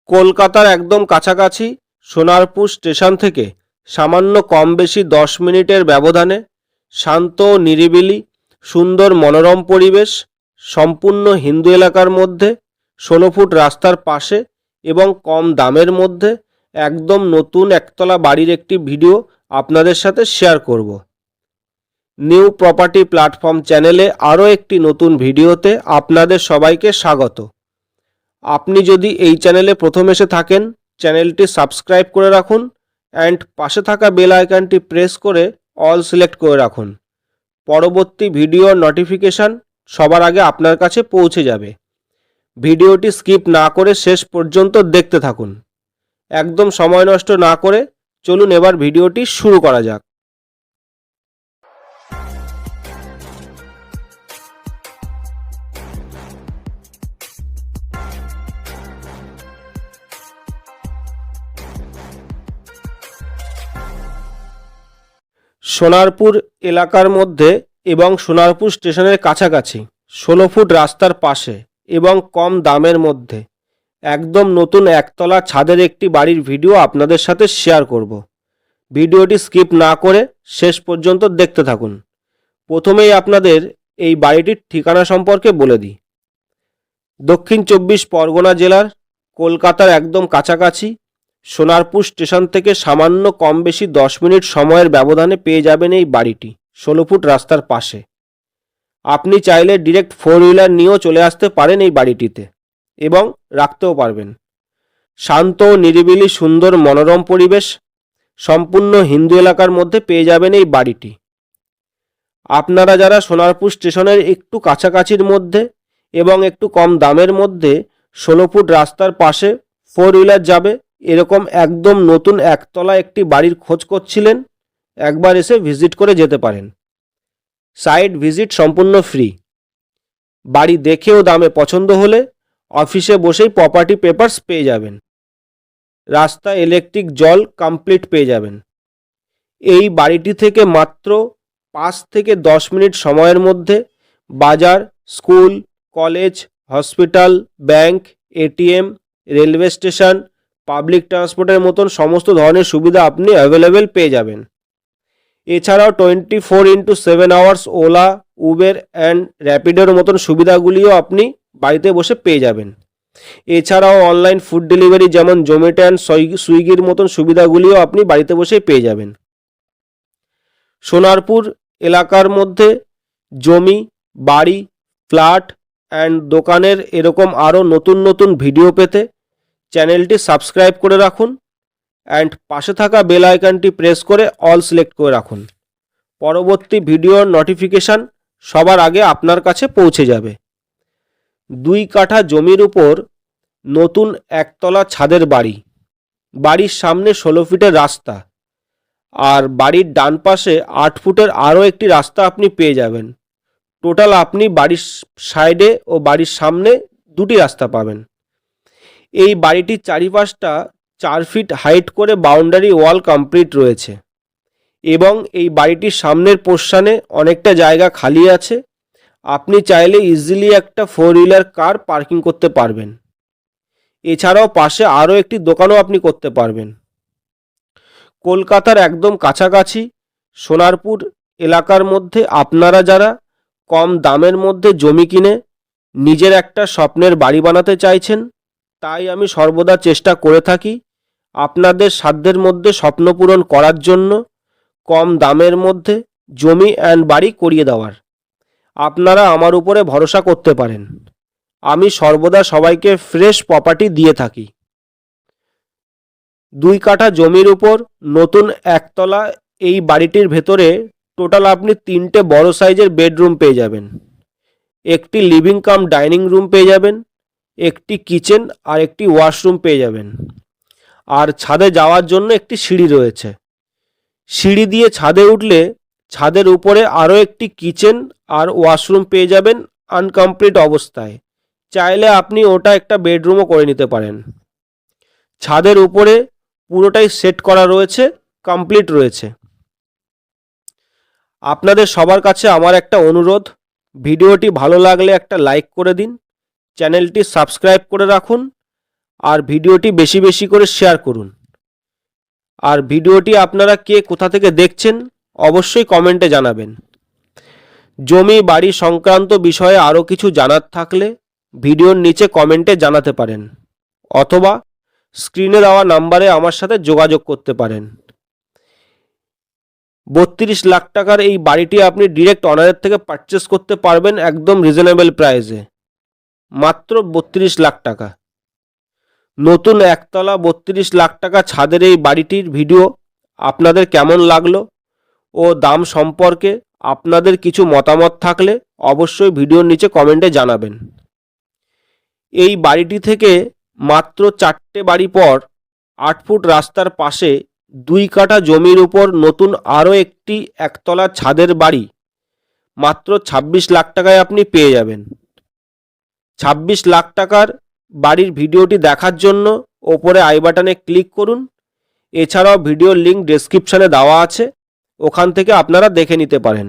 কলকাতার একদম কাছাকাছি সোনারপুর স্টেশন থেকে সামান্য কম বেশি 10 মিনিটের ব্যবধানে শান্ত নিরিবিলি সুন্দর মনোরম পরিবেশ সম্পূর্ণ হিন্দু এলাকার মধ্যে 16 ফুট রাস্তার পাশে এবং কম দামের মধ্যে একদম নতুন একতলা বাড়ির একটি ভিডিও আপনাদের সাথে শেয়ার করব। নিউ প্রপার্টি প্ল্যাটফর্ম চ্যানেলে আরও একটি নতুন ভিডিওতে আপনাদের সবাইকে স্বাগত। আপনি যদি এই চ্যানেলে প্রথম এসে থাকেন চ্যানেলটি সাবস্ক্রাইব করে রাখুন অ্যান্ড পাশে থাকা বেল আইকনটি প্রেস করে অল সিলেক্ট করে রাখুন। পরবর্তী ভিডিওর নোটিফিকেশান সবার আগে আপনার কাছে পৌঁছে যাবে। ভিডিওটি স্কিপ না করে শেষ পর্যন্ত দেখতে থাকুন। একদম সময় নষ্ট না করে চলুন এবার ভিডিওটি শুরু করা যাক। সোনারপুর এলাকার মধ্যে এবং সোনারপুর স্টেশনের কাছাকাছি 16 ফুট রাস্তার পাশে এবং কম দামের মধ্যে একদম নতুন একতলা ছাদের একটি বাড়ির ভিডিও আপনাদের সাথে শেয়ার করব। ভিডিওটি স্কিপ না করে শেষ পর্যন্ত দেখতে থাকুন। প্রথমেই আপনাদের এই বাড়িটির ঠিকানা সম্পর্কে বলে দিই। দক্ষিণ 24 পরগনা জেলার কলকাতার একদম কাছাকাছি সোনারপুর স্টেশন থেকে সামান্য কম বেশি 10 মিনিট সময়ের ব্যবধানে পেয়ে যাবেন এই বাড়িটি 16 ফুট রাস্তার পাশে। আপনি চাইলে ডিরেক্ট 4 হুইলার নিয়েও চলে আসতে পারেন এই বাড়িটিতে এবং রাখতেও পারবেন। শান্ত নিরিবিলি সুন্দর মনোরম পরিবেশ সম্পূর্ণ হিন্দু এলাকার মধ্যে পেয়ে যাবেন এই বাড়িটি। আপনারা যারা সোনারপুর স্টেশনের একটু কাছাকাছির মধ্যে এবং একটু কম দামের মধ্যে 16 ফুট রাস্তার পাশে 4 হুইলার যাবে এরকম একদম নতুন একতলা একটি বাড়ির খোঁজ করছিলেন, একবার এসে ভিজিট করে যেতে পারেন। সাইট ভিজিট সম্পূর্ণ ফ্রি। বাড়ি দেখেও দামে পছন্দ হলে অফিসে বসেই প্রপার্টি পেপারস পেয়ে যাবেন। রাস্তা ইলেকট্রিক জল কমপ্লিট পেয়ে যাবেন। এই বাড়িটি থেকে মাত্র 5 থেকে 10 মিনিট সময়ের মধ্যে বাজার, school, college, hospital, bank, ATM, railway station, public ট্রান্সপোর্টের মতন সমস্ত ধরনের সুবিধা আপনি অ্যাভেলেবেল পেয়ে যাবেন। এছাড়াও 24x7 hours Ola, Uber and র্যাপিডোর মতন সুবিধাগুলিও আপনি বাড়িতে বসে পেয়ে যাবেন। এছাড়াও অনলাইন ফুড ডেলিভারি যেমন জোম্যাটো অ্যান্ড সুইগির মতন সুবিধাগুলিও আপনি বাড়িতে বসে পেয়ে যাবেন। সোনারপুর এলাকার মধ্যে জমি, বাড়ি, ফ্ল্যাট অ্যান্ড দোকানের এরকম আরও নতুন নতুন ভিডিও পেতে চ্যানেলটি সাবস্ক্রাইব করে রাখুন অ্যান্ড পাশে থাকা বেল আইকনটি প্রেস করে অল সিলেক্ট করে রাখুন। পরবর্তী ভিডিওর নোটিফিকেশান সবার আগে আপনার কাছে পৌঁছে যাবে। 2 কাঠা জমির উপর নতুন একতলা ছাদের বাড়ি, বাড়ির সামনে 16 ফিটের রাস্তা আর বাড়ির ডান পাশে 8 ফুটের আরও একটি রাস্তা আপনি পেয়ে যাবেন। টোটাল আপনি বাড়ির সাইডে ও বাড়ির সামনে 2টি রাস্তা পাবেন। এই বাড়িটির চারিপাশটা 4 ফিট হাইট করে বাউন্ডারি ওয়াল কমপ্লিট রয়েছে এবং এই বাড়িটির সামনের পোর্শনে অনেকটা জায়গা খালি আছে। আপনি চাইলে ইজিলি একটা 4 হুইলার কার পার্কিং করতে পারবেন। এছাড়াও পাশে আরও একটি দোকানও আপনি করতে পারবেন। কলকাতার একদম কাছাকাছি সোনারপুর এলাকার মধ্যে আপনারা যারা কম দামের মধ্যে জমি কিনে নিজের একটা স্বপ্নের বাড়ি বানাতে চাইছেন, তাই আমি সর্বদা চেষ্টা করে থাকি আপনাদের সাধ্যের মধ্যে স্বপ্ন পূরণ করার জন্য কম দামের মধ্যে জমি অ্যান্ড বাড়ি করিয়ে দেওয়ার। আপনারা আমার উপরে ভরসা করতে পারেন। আমি সর্বদা সবাইকে ফ্রেশ প্রপার্টি দিয়ে থাকি। 2 কাঠা জমির উপর নতুন একতলা এই বাড়িটির ভেতরে টোটাল আপনি 3টে বড় সাইজের বেডরুম পেয়ে যাবেন, একটি লিভিং কাম ডাইনিং রুম পেয়ে যাবেন, একটি কিচেন আর একটি ওয়াশরুম পেয়ে যাবেন। আর ছাদে যাওয়ার জন্য একটি সিঁড়ি রয়েছে। সিঁড়ি দিয়ে ছাদে উঠলে ছাদের উপরে আরও একটি কিচেন আর ওয়াশরুম পেয়ে যাবেন আনকমপ্লিট অবস্থায়। চাইলে আপনি ওটা একটা বেডরুমও করে নিতে পারেন। ছাদের উপরে পুরোটাই সেট করা রয়েছে, কমপ্লিট রয়েছে। আপনাদের সবার কাছে আমার একটা অনুরোধ, ভিডিওটি ভালো লাগলে একটা লাইক করে দিন, চ্যানেলটি সাবস্ক্রাইব করে রাখুন আর ভিডিওটি বেশি বেশি করে শেয়ার করুন। আর ভিডিওটি আপনারা কে কোথা থেকে দেখছেন অবশ্যই কমেন্টে জানাবেন। জমি বাড়ি সংক্রান্ত বিষয়ে আরও কিছু জানার থাকলে ভিডিওর নিচে কমেন্টে জানাতে পারেন, অথবা স্ক্রিনে দেওয়া নাম্বারে আমার সাথে যোগাযোগ করতে পারেন। 32 লাখ টাকার এই বাড়িটি আপনি ডিরেক্ট অনারের থেকে পারচেস করতে পারবেন একদম রিজনেবল প্রাইসে, মাত্র 32 লাখ টাকা। নতুন একতলা 32 লাখ টাকা ছাদের এই বাড়িটির ভিডিও আপনাদের কেমন লাগলো ও দাম সম্পর্কে আপনাদের কিছু মতামত থাকলে অবশ্যই ভিডিওর নিচে কমেন্টে জানাবেন। এই বাড়িটি থেকে মাত্র 4টে বাড়ি পর 8 ফুট রাস্তার পাশে 2 কাঠা জমির উপর নতুন আরও একটি একতলা ছাদের বাড়ি মাত্র 26 লাখ টাকায় আপনি পেয়ে যাবেন। 26 লাখ টাকার বাড়ির ভিডিওটি দেখার জন্য ওপরে আই বাটনে ক্লিক করুন। এছাড়াও ভিডিওর লিঙ্ক ডেসক্রিপশানে দেওয়া আছে, ওখান থেকে আপনারা দেখে নিতে পারেন।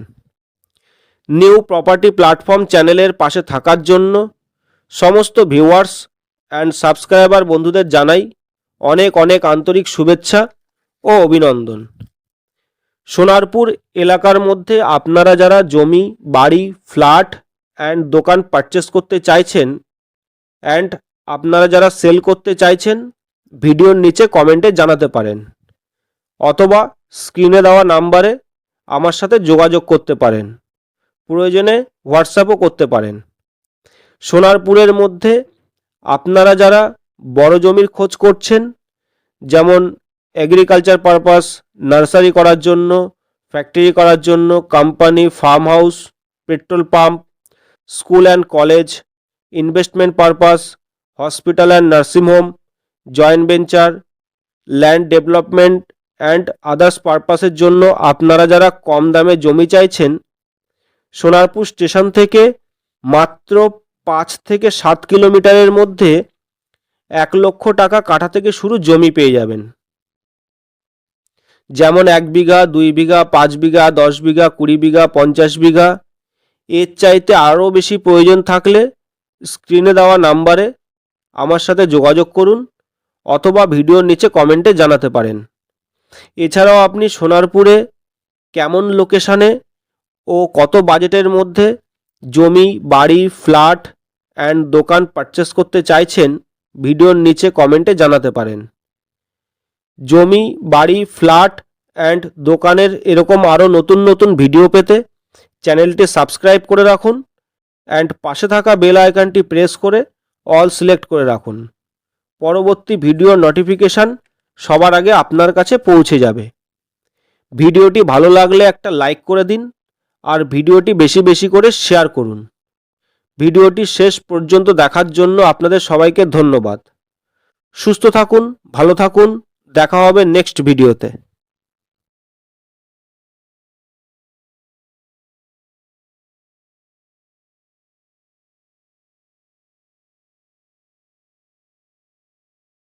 নিউ প্রপার্টি প্ল্যাটফর্ম চ্যানেলের পাশে থাকার জন্য সমস্ত ভিউয়ার্স অ্যান্ড সাবস্ক্রাইবার বন্ধুদের জানাই অনেক অনেক আন্তরিক শুভেচ্ছা ও অভিনন্দন। সোনারপুর এলাকার মধ্যে আপনারা যারা জমি বাড়ি ফ্ল্যাট অ্যান্ড দোকান পারচেস করতে চাইছেন অ্যান্ড আপনারা যারা সেল করতে চাইছেন ভিডিওর নিচে কমেন্টে জানাতে পারেন, অথবা স্ক্রিনে দেওয়া নাম্বারে আমার সাথে যোগাযোগ করতে পারেন, প্রয়োজনে হোয়াটসঅ্যাপও করতে পারেন। সোনারপুরের মধ্যে আপনারা যারা বড় জমির খোঁজ করছেন, যেমন এগ্রিকালচার পারপাস, নার্সারি করার জন্য, ফ্যাক্টরি করার জন্য, company, farm house, petrol pump, school and college, investment purpose, hospital and nursing home, joint venture, land development and others পারপাসের জন্য আপনারা যারা কম দামে জমি চাইছেন, সোনারপুর স্টেশন থেকে মাত্র 5 থেকে 7 কিলোমিটারের মধ্যে 1 লক্ষ টাকা কাঠা থেকে শুরু জমি পেয়ে যাবেন। যেমন 1 বিঘা, 2 বিঘা, 5 বিঘা, 10 বিঘা, 20 বিঘা, 50 বিঘা। এর চাইতে আরও বেশি প্রয়োজন থাকলে স্ক্রিনে দেওয়া নাম্বারে আমার সাথে যোগাযোগ করুন, অথবা ভিডিওর নিচে কমেন্টে জানাতে পারেন। এছাড়াও আপনি সোনারপুরে কেমন লোকেশানে ও কত বাজেটের মধ্যে জমি বাড়ি ফ্ল্যাট অ্যান্ড দোকান পারচেস করতে চাইছেন ভিডিওর নিচে কমেন্টে জানাতে পারেন। জমি বাড়ি ফ্ল্যাট অ্যান্ড দোকানের এরকম আরও নতুন নতুন ভিডিও পেতে চ্যানেলটি সাবস্ক্রাইব করে রাখুন অ্যান্ড পাশে থাকা বেল আইকনটি প্রেস করে অল সিলেক্ট করে রাখুন। পরবর্তী ভিডিওর নোটিফিকেশান সবার আগে আপনার কাছে পৌঁছে যাবে। ভিডিওটি ভালো লাগলে একটা লাইক করে দিন আর ভিডিওটি বেশি বেশি করে শেয়ার করুন। ভিডিওটি শেষ পর্যন্ত দেখার জন্য আপনাদের সবাইকে ধন্যবাদ। সুস্থ থাকুন, ভালো থাকুন, দেখা হবে নেক্সট ভিডিওতে।